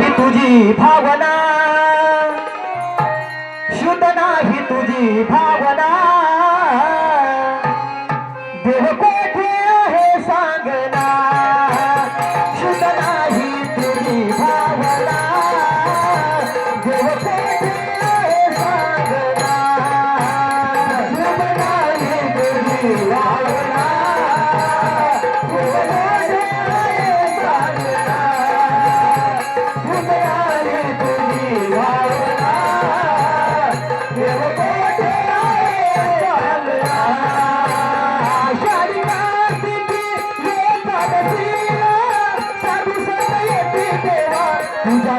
नाही तुझी भावना, शुद्ध नाही तुझी भावना, देव कोठे आहे सांगना, शुद्ध नाही तुझी भावना, देव कोठे आहे सांगना, शुद्ध नाही तुझी भावना, देव कोठे आहे सांगना, शुद्ध नाही तुझी भावना, देव कोठे आहे सांगना. आषाढी कार्तिकी एकादशीला साधू संत येती देवा, तुझ्या